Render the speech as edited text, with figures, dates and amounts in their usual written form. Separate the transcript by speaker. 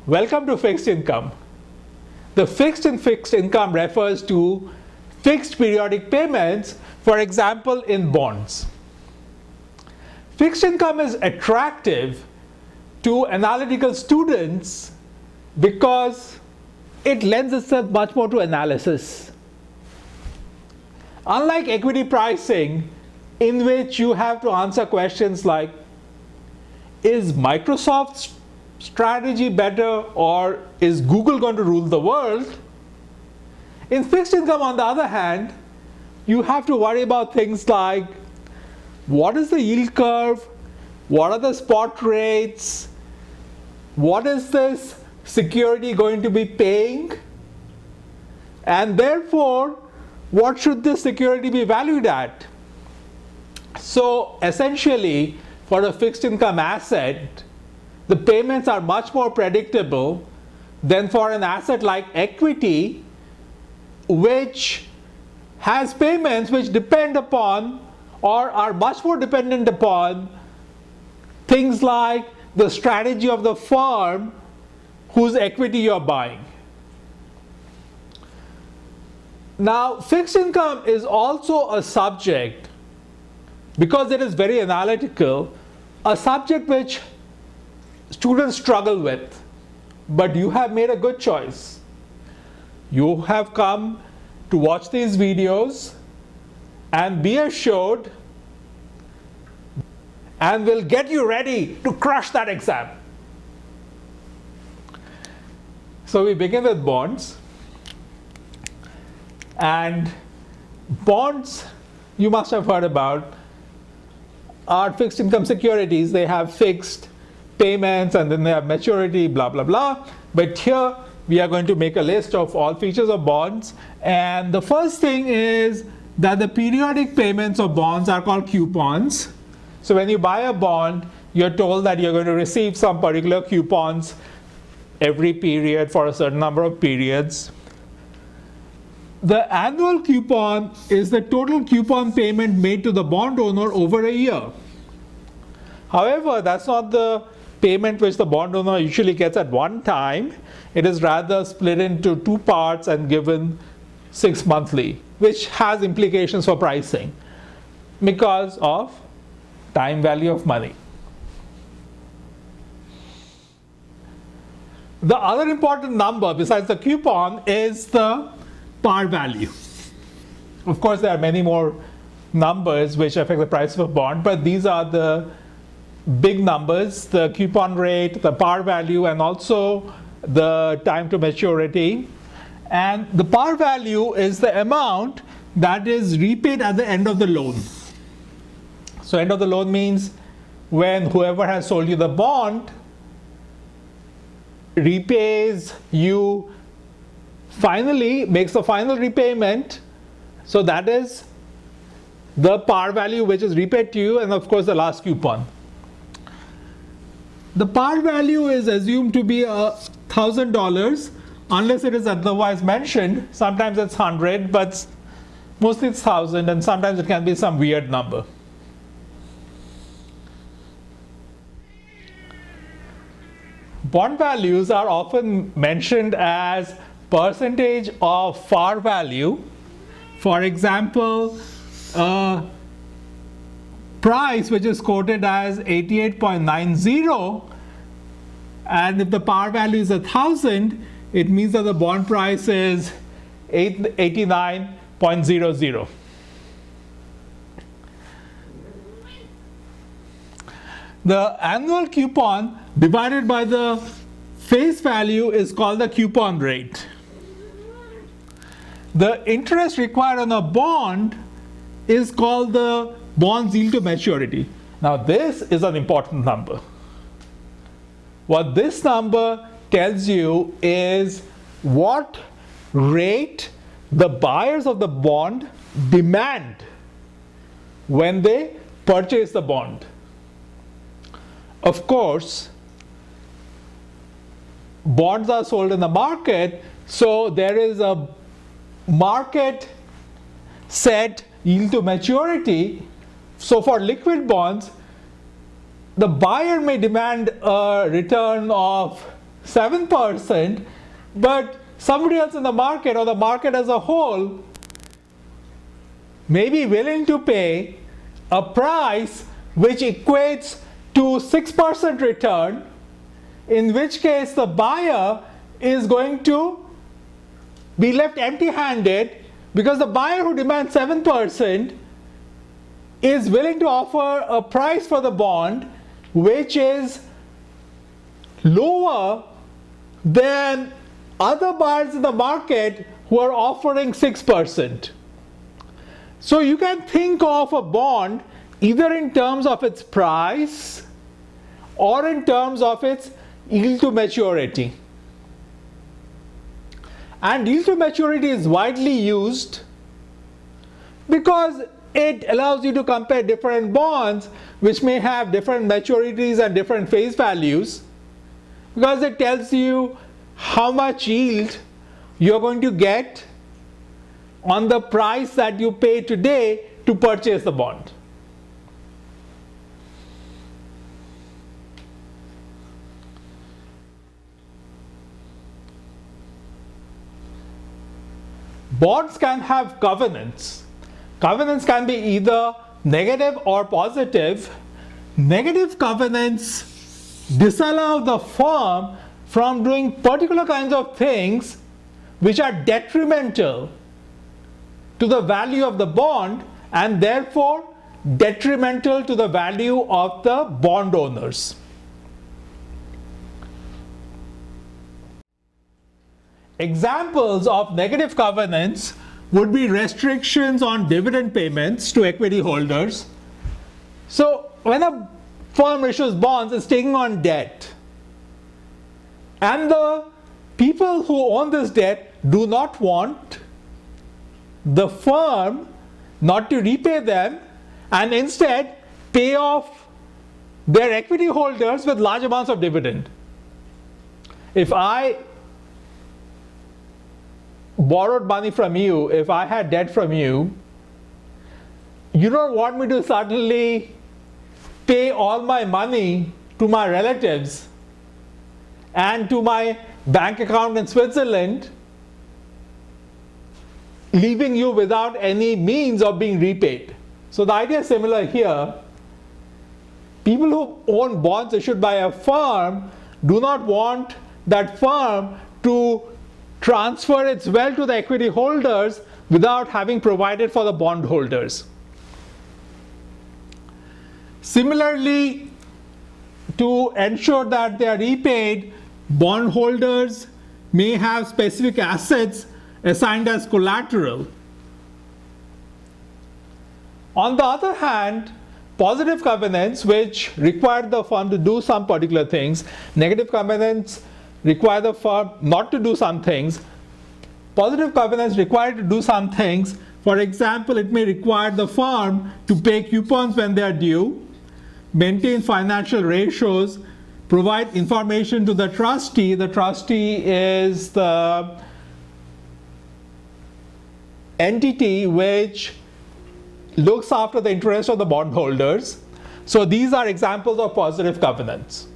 Speaker 1: Welcome to fixed income. The fixed income refers to fixed periodic payments, for example, in bonds. Fixed income is attractive to analytical students because it lends itself much more to analysis. Unlike equity pricing, in which you have to answer questions like, is Microsoft's strategy better, or is Google going to rule the world? In fixed income, on the other hand, you have to worry about things like, what is the yield curve? What are the spot rates? What is this security going to be paying? And therefore, what should this security be valued at? So essentially, for a fixed income asset, the payments are much more predictable than for an asset like equity, which has payments which depend upon or are much more dependent upon things like the strategy of the firm whose equity you're buying. Now, fixed income is also a subject, because it is very analytical, a subject which students struggle with. But you have made a good choice. You have come to watch these videos, and be assured, and will get you ready to crush that exam. So we begin with bonds. And bonds, you must have heard about, are fixed income securities. They have fixed payments and then they have maturity, blah, blah, blah. But here we are going to make a list of all features of bonds. And the first thing is that the periodic payments of bonds are called coupons. So when you buy a bond, you're told that you're going to receive some particular coupons every period for a certain number of periods. The annual coupon is the total coupon payment made to the bond owner over a year. However, that's not the payment which the bond owner usually gets at one time. It is rather split into two parts and given 6 monthly, which has implications for pricing because of time value of money. The other important number besides the coupon is the par value. Of course, there are many more numbers which affect the price of a bond, but these are the big numbers: the coupon rate, the par value, and also the time to maturity. And the par value is the amount that is repaid at the end of the loan. So end of the loan means when whoever has sold you the bond repays you, finally makes the final repayment. So that is the par value which is repaid to you, and of course the last coupon. The par value is assumed to be $1,000 unless it is otherwise mentioned. Sometimes it's 100, but mostly it's 1,000, and sometimes it can be some weird number. Bond values are often mentioned as percentage of par value. For example, price which is quoted as 88.90, and if the par value is 1,000, it means that the bond price is 89.00. The annual coupon divided by the face value is called the coupon rate. The interest required on a bond is called the bond's yield to maturity. Now this is an important number. What this number tells you is what rate the buyers of the bond demand when they purchase the bond. Of course, bonds are sold in the market, so there is a market set yield to maturity. So for liquid bonds, the buyer may demand a return of 7%, but somebody else in the market or the market as a whole may be willing to pay a price which equates to 6% return, in which case the buyer is going to be left empty-handed, because the buyer who demands 7% is willing to offer a price for the bond which is lower than other buyers in the market who are offering 6%. So you can think of a bond either in terms of its price or in terms of its yield to maturity. And yield to maturity is widely used because it allows you to compare different bonds which may have different maturities and different face values, because it tells you how much yield you're going to get on the price that you pay today to purchase the bond. Bonds can have covenants. Covenants can be either negative or positive. Negative covenants disallow the firm from doing particular kinds of things which are detrimental to the value of the bond and therefore detrimental to the value of the bond owners. Examples of negative covenants would be restrictions on dividend payments to equity holders. So when a firm issues bonds, it's taking on debt, and the people who own this debt do not want the firm not to repay them and instead pay off their equity holders with large amounts of dividend. If I borrowed money from you, if I had debt from you, you don't want me to suddenly pay all my money to my relatives and to my bank account in Switzerland, leaving you without any means of being repaid. So the idea is similar here. People who own bonds issued by a firm do not want that firm to transfer its wealth to the equity holders without having provided for the bondholders. Similarly, to ensure that they are repaid, bondholders may have specific assets assigned as collateral. On the other hand, positive covenants which require the firm to do some particular things, negative covenants require the firm not to do some things. Positive covenants require to do some things. For example, it may require the firm to pay coupons when they are due, maintain financial ratios, provide information to the trustee. The trustee is the entity which looks after the interest of the bondholders. So these are examples of positive covenants.